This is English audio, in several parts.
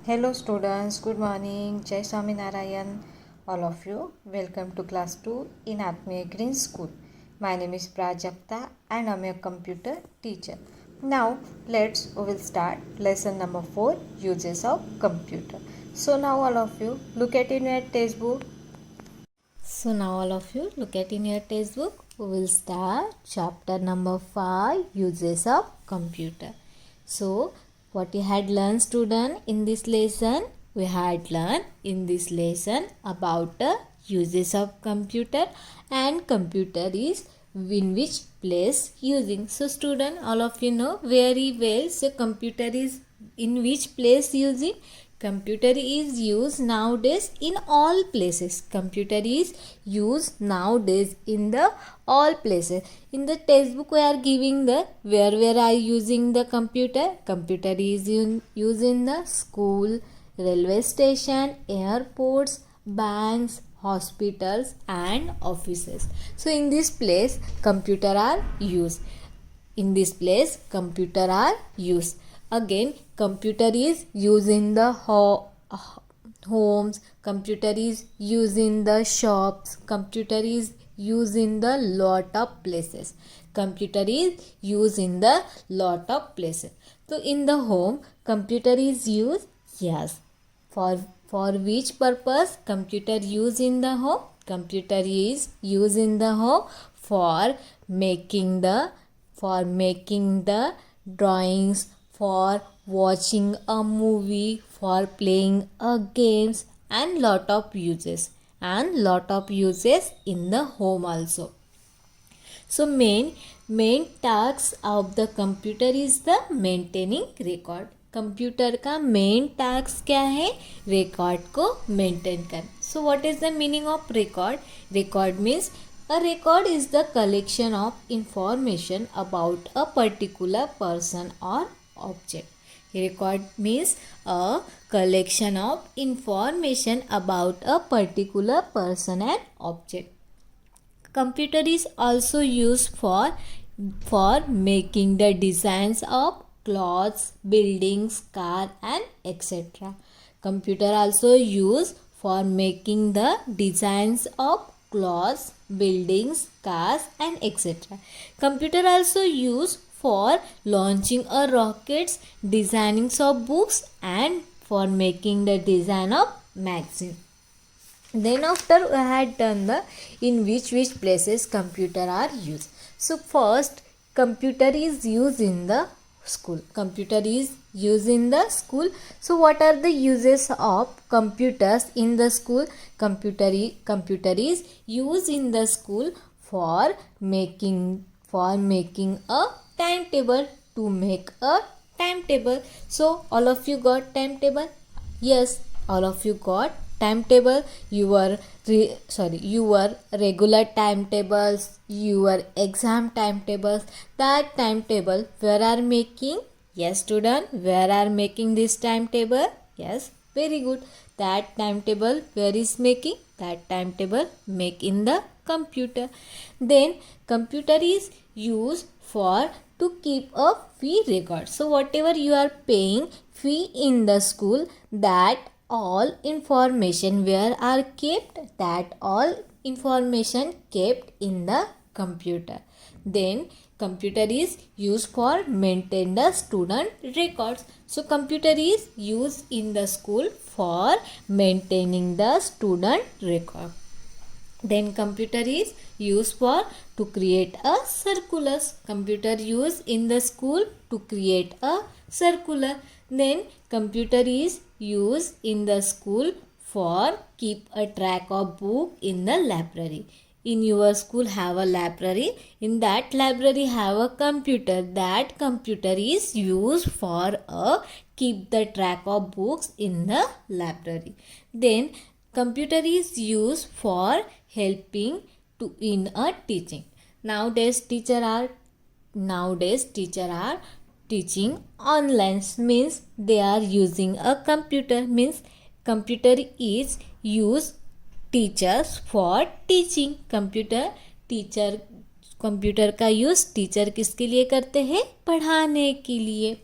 Hello students, good morning. Jai Swami Narayan. All of you, welcome to class 2 in Atmiya Green School. My name is Prajakta and I'm a computer teacher. Now we will start lesson number 4, uses of computer. So now all of you look at in your textbook. So now all of you look at in your textbook. We will start chapter number 5, uses of computer. So what we had learned student in this lesson? We had learned in this lesson about the uses of computer and computer is in which place using. So student, all of you know very well. So computer is in which place using? Computer is used nowadays in all places. Computer is used nowadays in the all places. In the textbook we are giving the where are using the computer. Computer is used in the school, railway station, airports, banks, hospitals and offices. So in this place computer are used. In this place computer are used. Again computer is used in the homes, computer is used in the shops, computer is used in the lot of places. Computer is used in the lot of places. So in the home computer is used. Yes. For which purpose computer used in the home? Computer is used in the home for making the drawings, for watching a movie, for playing a games and lot of uses in the home also. So main task of the computer is the maintaining record. Computer का main task क्या है? Record को maintain कर. So what is the meaning of record? Record means a record is the collection of information about a particular person or object. Record means a collection of information about a particular person and object. Computer is also used for making the designs of clothes, buildings, car and etc. Computer also used for making the designs of clothes, buildings, cars and etc. Computer also used for launching a rockets, designing of books and for making the design of magazine. Then after we had done the in which places computer are used. So first computer is used in the school. Computer is used in the school. So what are the uses of computers in the school? Computer is used in the school for making a timetable, to make a timetable. So all of you got timetable? Yes, all of you got timetable. Your regular timetables, your exam timetables. That timetable where are making? Yes student, where are making this timetable? Yes, very good. That timetable where is making? That timetable make in the computer. Then computer is used for to keep a fee record. So whatever you are paying fee in the school, that all information where are kept? That all information kept in the computer. Then computer is used for maintain the student records. So computer is used in the school for maintaining the student record. Then computer is used for to create a circulars. Computer used in the school to create a circular. Then computer is used in the school for keep a track of book in the library. In your school have a library. In that library have a computer. That computer is used for keep the track of books in the library. Then computer is used for helping to in a teaching. Nowadays teacher are teaching online, means they are using a computer. Means computer is used teachers for teaching. Computer का use teacher किसके लिए करते हैं? पढ़ाने के लिए.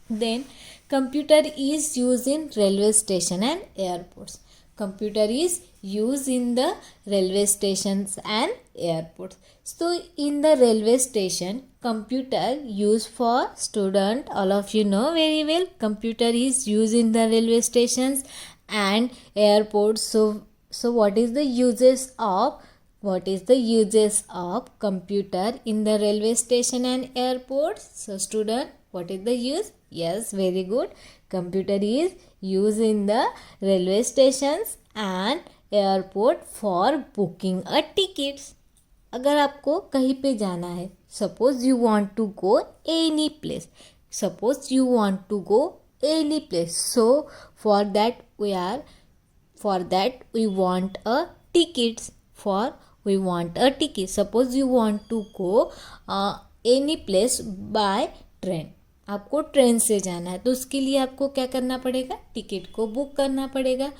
Then Computer is used in railway station and airports. Computer is used in the railway stations and airports. So in the railway station, computer used for student, all of you know very well, computer is used in the railway stations and airports. So what is the uses of computer in the railway station and airports? So student, what is the use? Yes, very good. Computer is used in the railway stations and airport for booking a tickets. अगर आपको कहीं पे जाना है, suppose you want to go any place, so for that we want a ticket. Suppose you want to go any place by train. आपको train से जाना है तो उसके लिए आपको क्या करना पड़ेगा? टिकट को बुक करना पड़ेगा.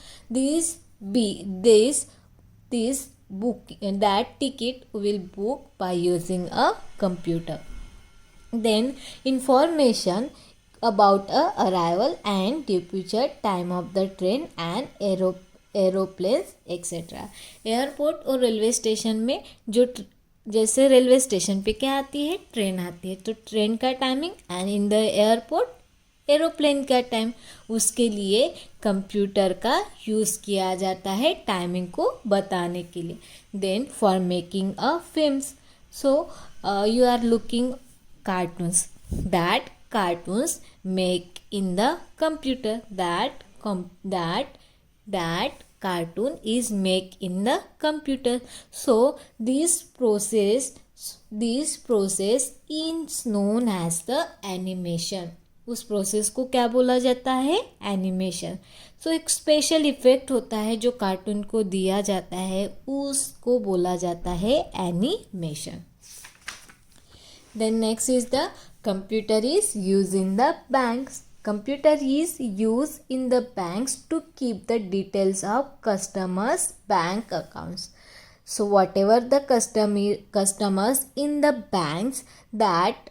That ticket will book by using a computer. Then information about a arrival and departure time of the train and aeroplanes etcetera. Airport और रेलवे स्टेशन में जैसे रेलवे स्टेशन पे क्या आती है? ट्रेन आती है, तो ट्रेन का timing and in the airport aeroplane का टाइम, उसके लिए कंप्यूटर का यूज़ किया जाता है टाइमिंग को बताने के लिए. Then for making a films, so you are looking cartoons, that cartoons make in the computer, that cartoon is made in the computer. So this process is known as the animation. उस process को क्या बोला जाता है? Animation. सो एक special effect होता है जो कार्टून को दिया जाता है, उसको बोला जाता है animation. Then next is the computer is used in the banks. Computer is used in the banks to keep the details of customers' bank accounts. So whatever the customers in the banks, that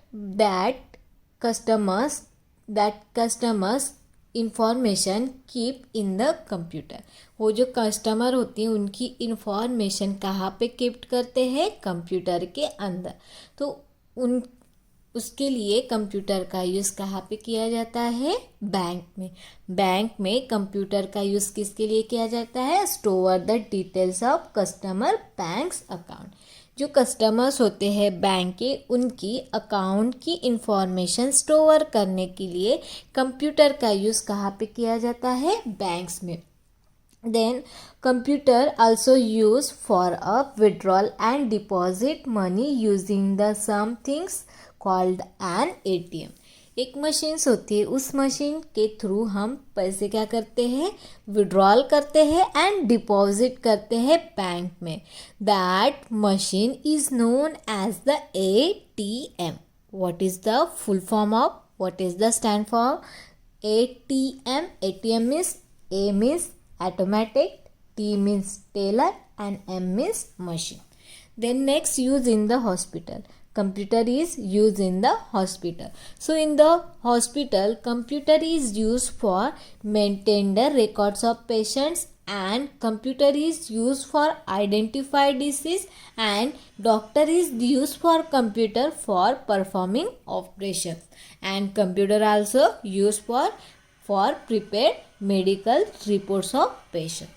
customers information keep in the computer. वो जो customer होती हैं उनकी information कहाँ पे keep करते हैं? Computer के अंदर. तो उसके लिए कंप्यूटर का यूज़ कहाँ पे किया जाता है? बैंक में. बैंक में कंप्यूटर का यूज़ किसके लिए किया जाता है? Store the details of customer banks account. जो कस्टमर्स होते हैं बैंक के, उनकी अकाउंट की इंफॉर्मेशन स्टोर करने के लिए कंप्यूटर का यूज़ कहाँ पे किया जाता है? बैंक्स में. Then computer also used for a withdrawal and deposit money using the some things called an ATM. एक मशीन्स होती है, उस मशीन के थ्रू हम पैसे क्या करते हैं? विड्रॉल करते हैं एंड डिपॉजिट करते हैं बैंक में. That machine is known as the ATM. What is the full form of, what is the stand for ATM? ATM means A means automatic, T means teller and M means machine. Then next, use in the hospital. Computer is used in the hospital. So in the hospital, computer is used for maintain the records of patients, and computer is used for identify disease, and doctor is used for computer for performing operations, and computer also used for prepared medical reports of patient.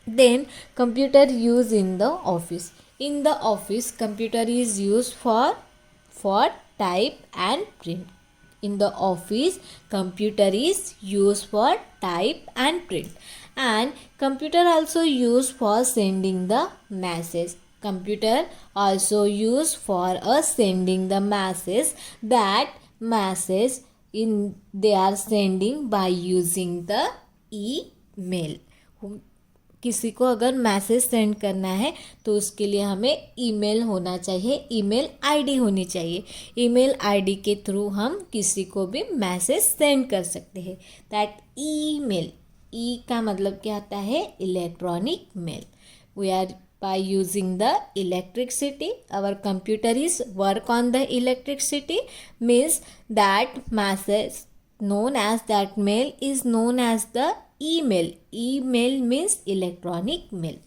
Then computer used in the office. In the office, computer is used for type and print. In the office, computer is used for type and print. And computer also used for sending the message. Computer also used for sending the message. That message they are sending by using the email. किसी को अगर message send करना है तो उसके लिए हमें email होना चाहिए, ईमेल आईडी होनी चाहिए. ईमेल आईडी के थ्रू हम किसी को भी मैसेज सेंड कर सकते हैं. दैट ईमेल, ई का मतलब क्या आता है? Electronic mail. We are by using the electricity. Our computer is work on the electricity, means that known as that mail is known as the email. Email means electronic mail.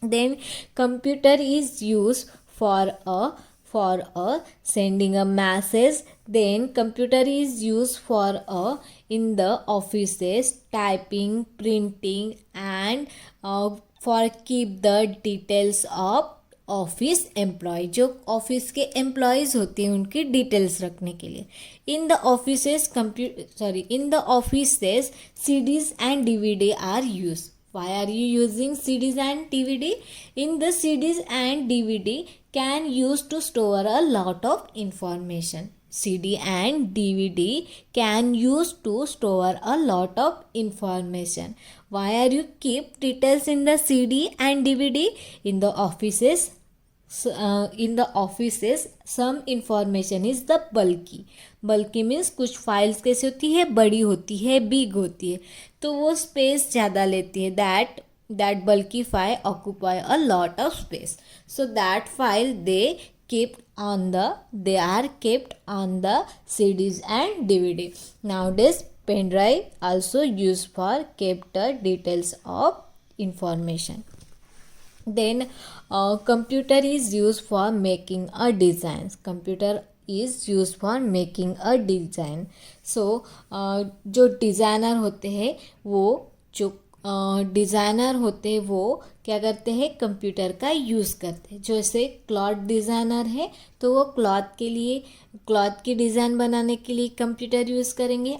Then computer is used for a sending a message. Then computer is used for a in the offices typing, printing, and for keep the details of office employ. जो office के employees होते हैं उनकी details रखने के लिए. In the offices in the offices CDs and DVD are used. Why are you using CDs and DVD? In the CDs and DVD can use to store a lot of information. CD and DVD can use to store a lot of information. Why are you keep details in the CD and DVD? In the offices, some information is the bulky. Bulky means कुछ files कैसे होती है, बड़ी होती है, big होती है, तो वो space ज़्यादा लेती है. that bulky file occupy a lot of space. So that file they are kept on the CDs and DVD. Nowadays pen drive also used for keep the details of information. Then computer is used for making a design. Computer is used for making a design. So जो designer होते हैं वो क्या करते हैं, computer का use करते हैं. जैसे क्लॉथ डिज़ाइनर है तो वो क्लॉथ की डिज़ाइन बनाने के लिए कंप्यूटर यूज़ करेंगे.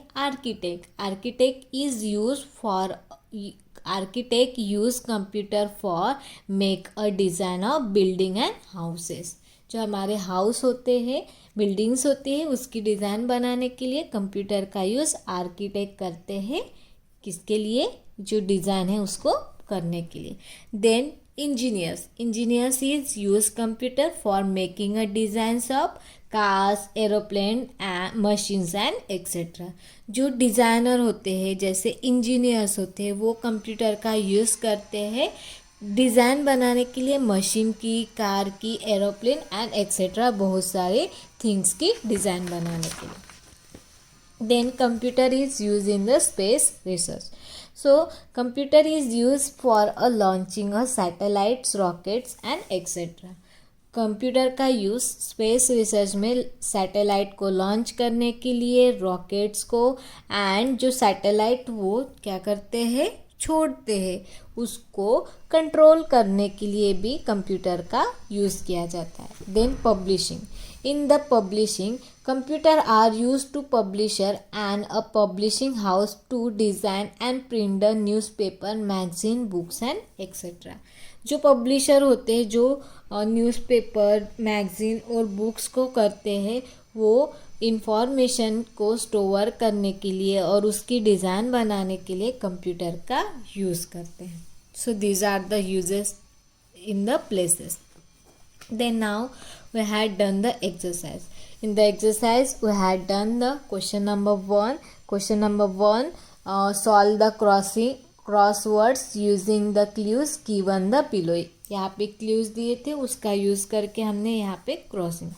Architect use computer for make a design of building and houses. जो हमारे हाउस होते हैं, बिल्डिंग्स होती है, उसकी डिज़ाइन बनाने के लिए कंप्यूटर का यूज़ आर्किटेक्ट करते हैं. किसके लिए, जो डिज़ाइन है उसको करने के लिए. Then engineers is use computer for making a designs of cars, aeroplane, machines and etcetera. जो डिज़ाइनर होते हैं, जैसे इंजीनियर्स होते हैं, वो कंप्यूटर का यूज़ करते हैं डिज़ाइन बनाने के लिए, मशीन की, कार की, एरोप्लेन एंड एक्सेट्रा, बहुत सारे थिंग्स की डिज़ाइन बनाने के लिए. Then computer is used in the space research. So computer is used for launching satellites, rockets and etc. Computer का यूज़ स्पेस रिसर्च में सैटेलाइट को लॉन्च करने के लिए, रॉकेट्स को, एंड जो सैटेलाइट वो क्या करते हैं, छोड़ते हैं, उसको कंट्रोल करने के लिए भी कंप्यूटर का यूज़ किया जाता है. Then publishing. In the publishing, computer are used to publisher and a publishing house to design and print the newspaper, magazine, books and etc. जो पब्लिशर होते हैं, जो न्यूज़पेपर, मैगज़ीन और बुक्स को करते हैं, वो इंफॉर्मेशन को स्टोर करने के लिए और उसकी डिज़ाइन बनाने के लिए कंप्यूटर का यूज़ करते हैं. So these are the uses in the places. Then now we had done the exercise. In the exercise we had done the question number 1. Question number 1, solve the crosswords using the clues given the below. यहाँ पे clues दिए थे, उसका use करके हमने यहाँ पे crossing.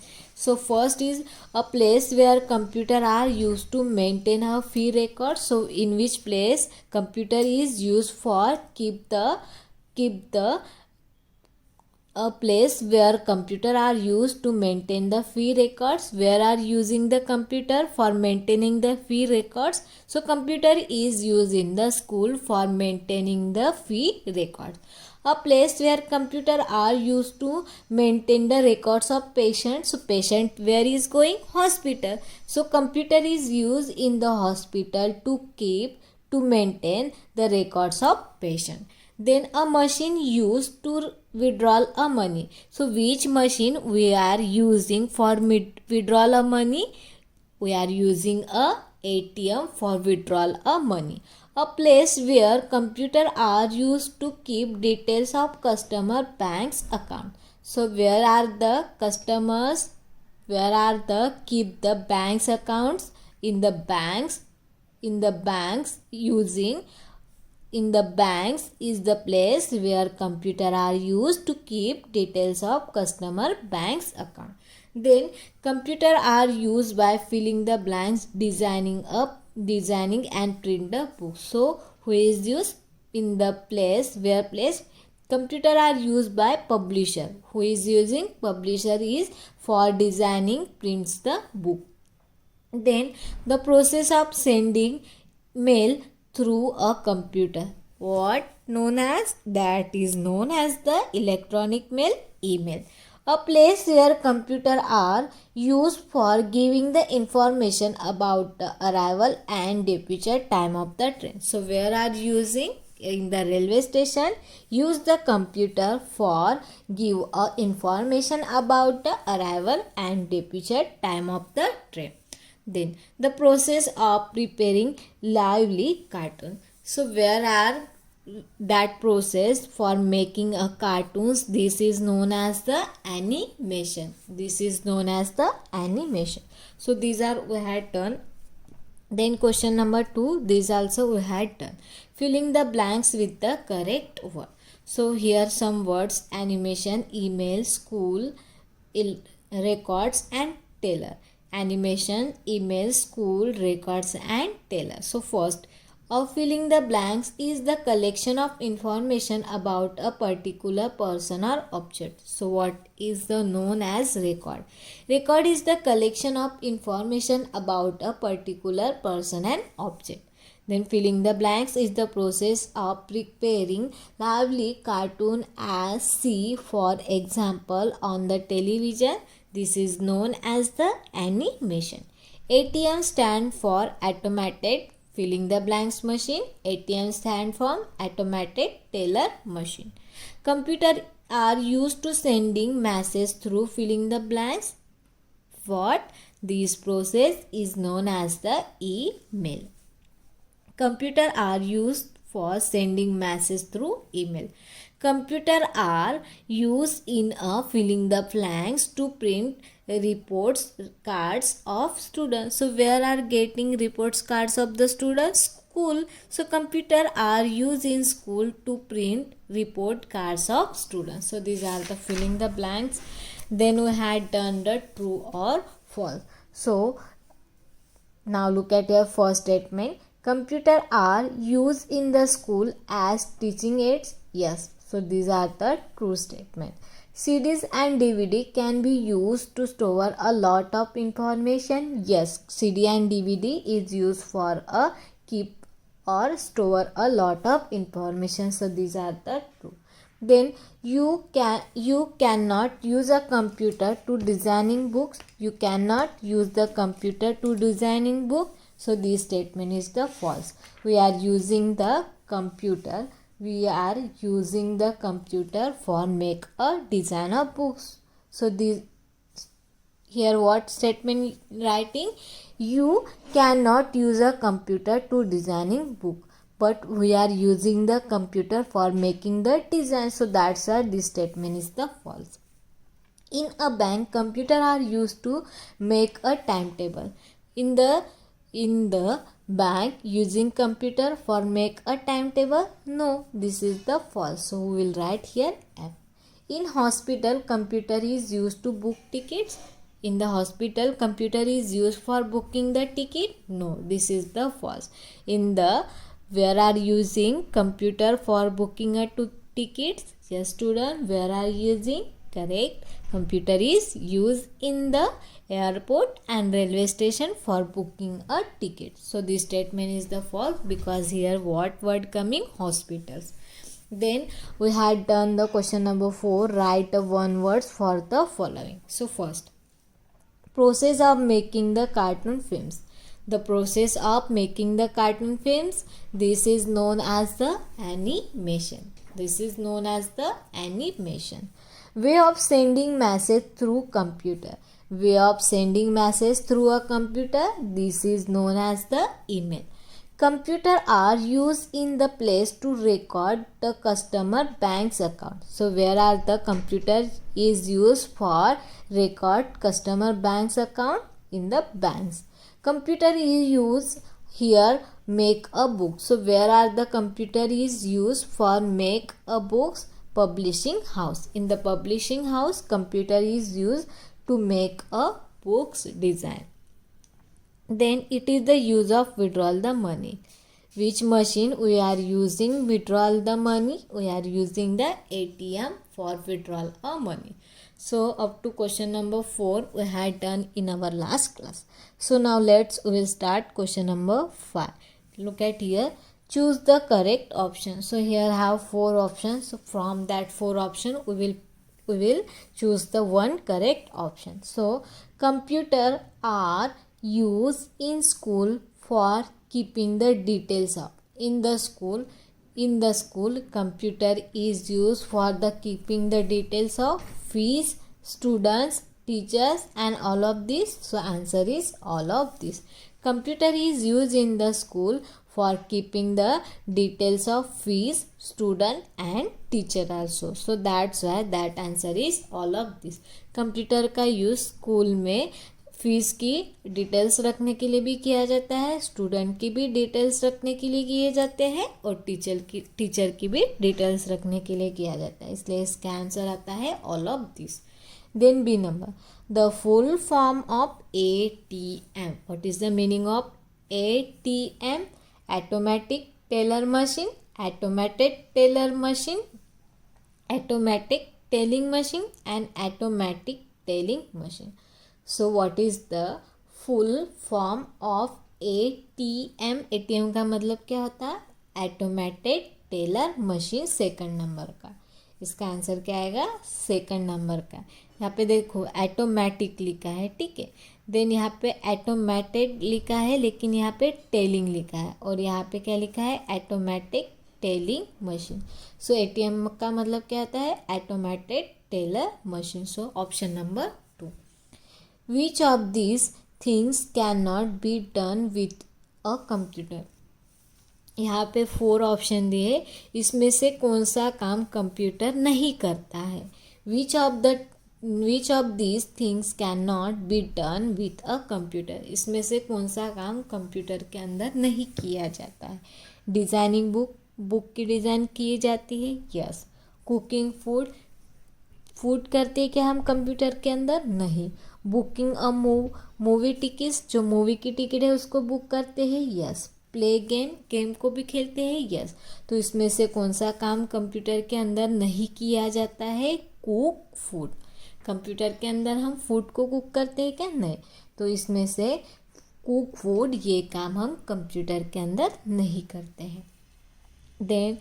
So first is a place where computer are used to maintain a fee record. So in which place computer is used for keep the a place where computer are used to maintain the fee records. Where are using the computer for maintaining the fee records? So computer is used in the school for maintaining the fee records. A place where computer are used to maintain the records of patients. So patient where is going? Hospital. So computer is used in the hospital to maintain the records of patient. Then a machine used to withdraw a money. So which machine we are using for withdrawal of money? We are using a ATM for withdrawal of money. A place where computer are used to keep details of customer bank's account. So where are the customers? Where are the keep the bank's accounts? In the banks is the place where computer are used to keep details of customer bank's account. Then computer are used by filling the blanks, designing a designing and print the book. So who is used in the place where place computer are used by publisher. Who is using publisher is for designing prints the book. Then the process of sending mail through a computer, what known as that is known as the electronic mail, email. A place where computers are used for giving the information about the arrival and departure time of the train. So where are using? In the railway station, use the computer for give information about the arrival and departure time of the train. Then the process of preparing lively cartoon. So where are that process for making a cartoons? This is known as the animation. This is known as the animation. So these are we had done. Then question number 2, this also we had done. Filling the blanks with the correct word. So here some words: animation, email, school, records and tailor. Animation, email, school, records and tailor. So first, filling the blanks is the collection of information about a particular person or object. So what is the known as record? Record is the collection of information about a particular person and object. Then filling the blanks is the process of preparing lively cartoon as see for example on the television. This is known as the animation. ATM stand for automated filling the blanks machine. ATM stand for automated teller machine. Computer are used to sending messages through filling the blanks. What? This process is known as the email. Computer are used for sending messages through email. Computer are used in filling the blanks to print reports cards of students. So where are getting reports cards of the students? School. So computer are used in school to print report cards of students. So these are the filling the blanks. Then we had done the true or false. So now look at your first statement. Computer are used in the school as teaching aids. Yes. So these are the true statement. CDs and DVD can be used to store a lot of information. Yes, CD and DVD is used for a keep or store a lot of information. So these are the true. Then you cannot use a computer to designing books. You cannot use the computer to designing book. So this statement is the false. We are using the computer. We are using the computer for make a design of books. So this here what statement writing? You cannot use a computer to designing book, but we are using the computer for making the design. So that's why this statement is the false. In a bank, computer are used to make a timetable. In the bank, using computer for make a timetable? No, this is the false. So we will write here F. In hospital, computer is used to book tickets. In the hospital, computer is used for booking the ticket? No, this is the false. In the where are using computer for booking a tickets? Yes, student, where are using? Correct. Computer is used in the airport and railway station for booking a ticket. So this statement is the false because here what word coming? Hospitals. Then we had done the question number 4. Write one words for the following. So first, process of making the cartoon films. The process of making the cartoon films, this is known as the animation. This is known as the animation. Way of sending message through computer. Way of sending message through a computer, this is known as the email. Computer are used in the place to record the customer bank's account. So where are the computer is used for record customer bank's account? In the banks. Computer is used here make a book. So where are the computer is used for make a books? Publishing house. In the publishing house, computer is used to make a books design. Then it is the use of withdrawal the money. Which machine we are using withdrawal the money? We are using the ATM for withdrawal of money. So up to question number 4 we had done in our last class. So now we will start question number 5. Look at here. Choose the correct option. So here I have 4 options. So from that 4 option we will choose the one correct option. So computer are used in school for keeping the details of. In the school computer is used for the keeping the details of fees, students, teachers and all of this. So answer is all of this. Computer is used in the school for keeping the details of fees, student and teacher also. So that's why that answer is all of this. Computer का use school में fees की details रखने के लिए भी किया जाता है, स्टूडेंट की भी डिटेल्स रखने के लिए किए जाते हैं और टीचर की भी डिटेल्स रखने के लिए किया जाता है. इसलिए इसका आंसर आता है all of this. Then b number, the full form of ATM. What is the meaning of ATM? Automatic teller machine, automated teller machine, automatic telling machine and automatic telling machine. So what is the full form of ATM? ATM का मतलब क्या होता है? Automated teller machine second number का. इसका answer क्या आएगा? Second number का. यहाँ पे देखो ऑटोमेटिक लिखा है, ठीक है. देन यहाँ पे ऑटोमेटेड लिखा है लेकिन यहाँ पे टेलिंग लिखा है और यहाँ पे क्या लिखा है? Automatic telling machine. So ATM का मतलब क्या होता है? Automated teller machine. So option number 2. Which of these things can not be done with a computer. यहाँ पे 4 ऑप्शन दिए, इसमें से कौन सा काम कंप्यूटर नहीं करता है? विच of these things can not be done with a computer. इसमें से कौन सा काम कंप्यूटर के अंदर नहीं किया जाता है? डिज़ाइनिंग बुक की डिज़ाइन की जाती है, यस. कुकिंग फूड करते हैं क्या हम कंप्यूटर के अंदर? नहीं. बुकिंग अ मूवी टिकट्स, जो मूवी की टिकट है उसको बुक करते हैं, यस. प्ले गेम को भी खेलते हैं, यस. तो इसमें से कौन सा काम कंप्यूटर के अंदर नहीं किया जाता है? Cook food. कंप्यूटर के अंदर हम फूड को कुक करते हैं क्या? नहीं. तो इसमें से कुक फूड ये काम हम कंप्यूटर के अंदर नहीं करते हैं. Then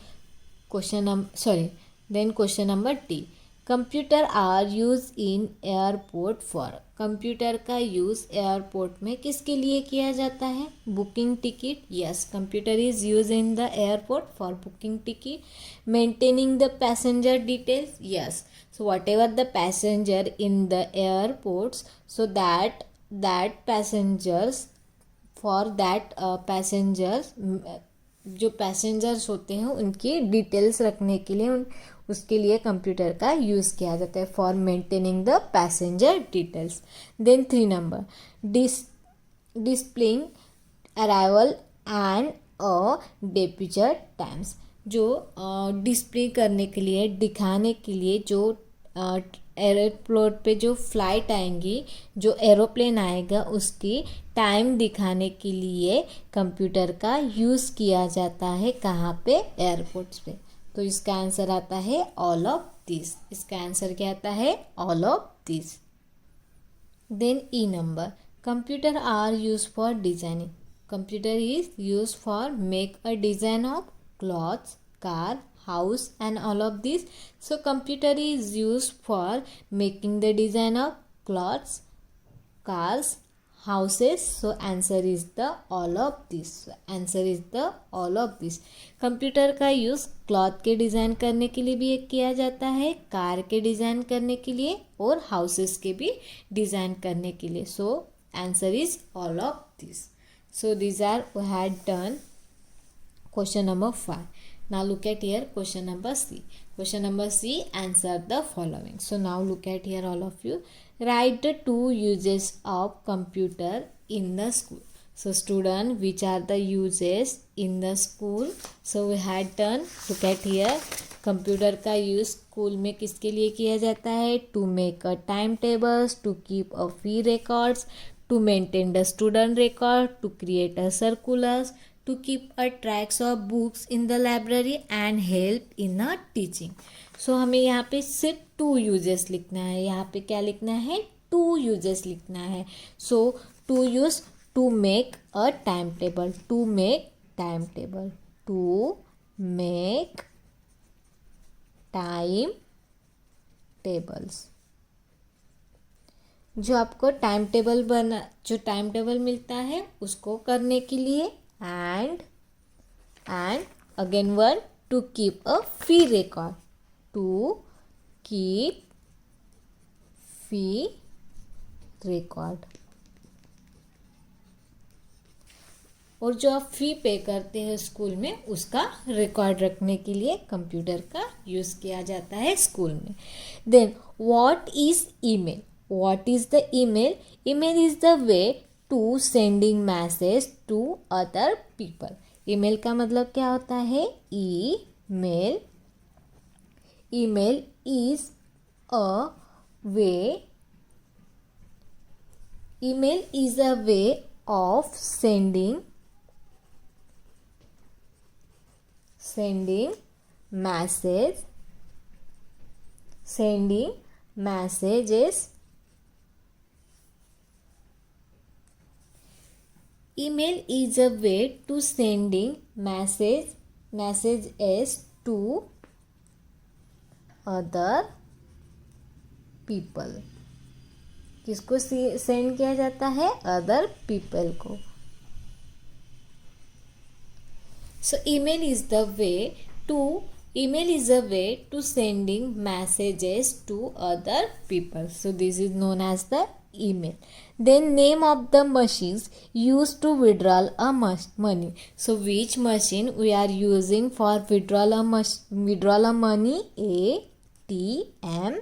question number d. Computer are use in airport for. Computer का यूज़ एयरपोर्ट में किसके लिए किया जाता है? Booking ticket, yes. Computer is use in the airport for booking ticket. Maintaining the passenger details, yes. So whatever the passenger in the airports, so that passengers जो passengers होते हैं उनकी डिटेल्स रखने के लिए उसके लिए कंप्यूटर का यूज़ किया जाता है, for maintaining the passenger details. Then 3 number, displaying arrival and a departure times. जो डिस्प्ले करने के लिए, दिखाने के लिए, जो एयरपोर्ट पे जो फ्लाइट आएंगी, जो एरोप्लेन आएगा उसकी टाइम दिखाने के लिए कंप्यूटर का यूज़ किया जाता है. कहाँ पे? एयरपोर्ट्स पे. तो इसका आंसर आता है ऑल ऑफ दिस. इसका आंसर क्या आता है? All of this. Then e number, computer are use for designing. Computer is use for make a design of clothes, car, house and all of this. So computer is used for making the design of clothes, cars, houses. So answer is the all of this. Answer is the all of this. Computer का use cloth के design करने के लिए भी किया जाता है, car के डिज़ाइन करने के लिए और हाउसेस के भी डिज़ाइन करने के लिए. So answer is all of this. So these are we had done question number 5. Now look at here question number C. Question number C, answer the following. So now look at here all of you. Write the 2 uses of computer in the school. So student, which are the uses in the school? So we had done, look at here, computer का use school में किसके लिए किया जाता है? To make a time tables, to keep a fee records, to maintain the student record, to create a circulars, to keep a tracks of books in the library and help in a teaching. So हमें यहाँ पे सिर्फ 2 uses लिखना है. यहाँ पे क्या लिखना है? 2 यूजेस लिखना है. So to use to make a timetable. To make timetable. To make time tables. जो आपको टाइम टेबल मिलता है उसको करने के लिए. And again one, to keep a fee record. To keep fee record. और जो आप फी पे करते हैं स्कूल में उसका रिकॉर्ड रखने के लिए कंप्यूटर का यूज़ किया जाता है स्कूल में. Then what is email? What is the email? Email is the way to sending message to other people. email का मतलब क्या होता है? email. Email is a way. Email is a way of sending messages. Email is a way to sending messages to other people. किसको send किया जाता है? Other people को. So email is a way to sending messages to other people. So this is known as the email. Then name of the machines used to withdraw a money. So which machine we are using for withdrawal a money? ATM.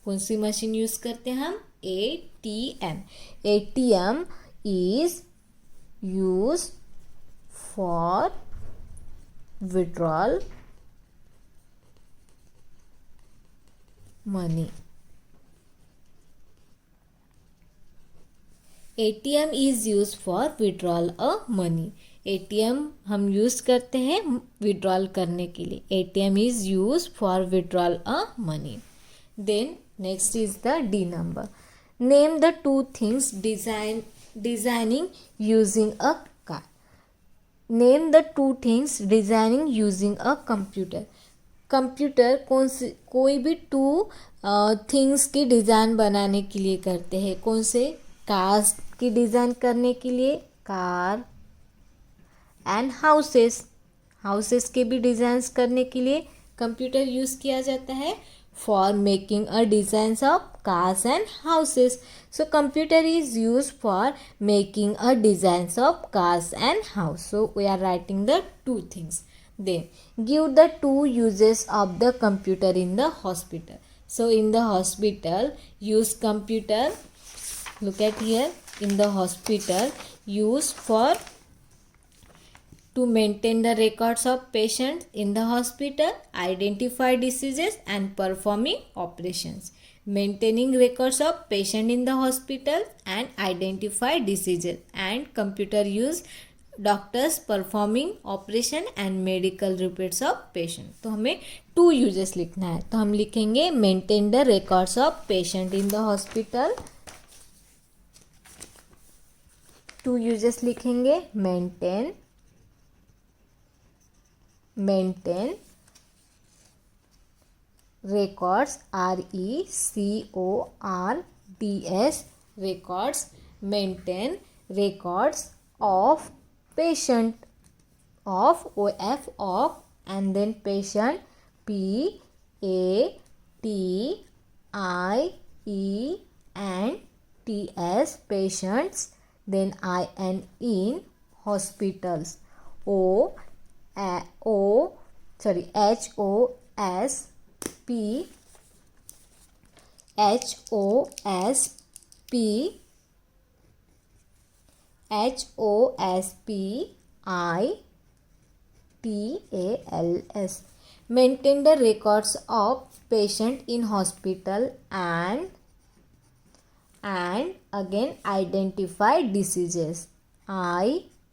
कौन सी machine use करते हैं हम? ATM. ATM is used for withdrawal money. ATM is used for withdrawal a money. ATM हम use करते हैं withdrawal करने के लिए. ATM is used for withdrawal a money. Then next is the D number. Name the 2 things designing using a car. Name the 2 things designing using a computer. Computer कोई भी 2 things की design बनाने के लिए करते हैं. कौन से? कार्स की डिज़ाइन करने के लिए कार. एंड हाउसेस के भी डिज़ाइंस करने के लिए कंप्यूटर यूज़ किया जाता है. For making a designs of cars and houses. So computer is use for making a designs of cars and house. So we are writing the 2 things. Then give the 2 uses of the computer in the hospital. So in the hospital use computer. Look at here. In the hospital use for to maintain the records of patients in the hospital, identify diseases and performing operations. Maintaining records of patient in the hospital and identify diseases, and computer use doctors performing operation and medical reports of patient. तो हमें 2 uses लिखना है. तो हम लिखेंगे maintain the records of patient in the hospital. 2 uses लिखेंगे. Maintain records, RECORDS, records. Maintain records of patient, of and then patient, PATIENTS, patients. Then in hospitals, HOSPITALS. Maintain the records of patient in hospital and again identify diseases. IDENTIFY,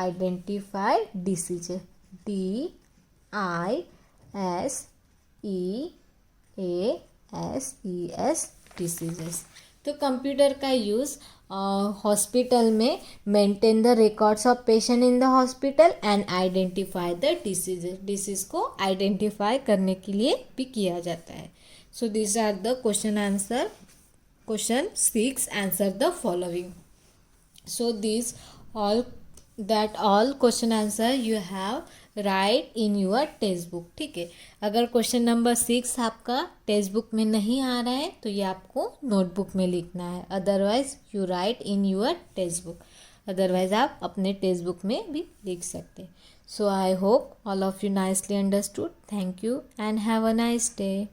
identify diseases. DISEASES, diseases. तो computer का use hospital में maintain the records of patient in the hospital and identify the disease को identify करने के लिए भी किया जाता है. So this are the question answer. Question 6, answer the following. So these all question answer you have write in your text book. ठीक है. अगर क्वेश्चन नंबर 6 आपका टेक्स्ट बुक में नहीं आ रहा है तो ये आपको नोटबुक में लिखना है. Otherwise you write in your text book. Otherwise आप अपने टेक्स्ट बुक में भी लिख सकते हैं. So I hope all of you nicely understood. Thank you and have a nice day.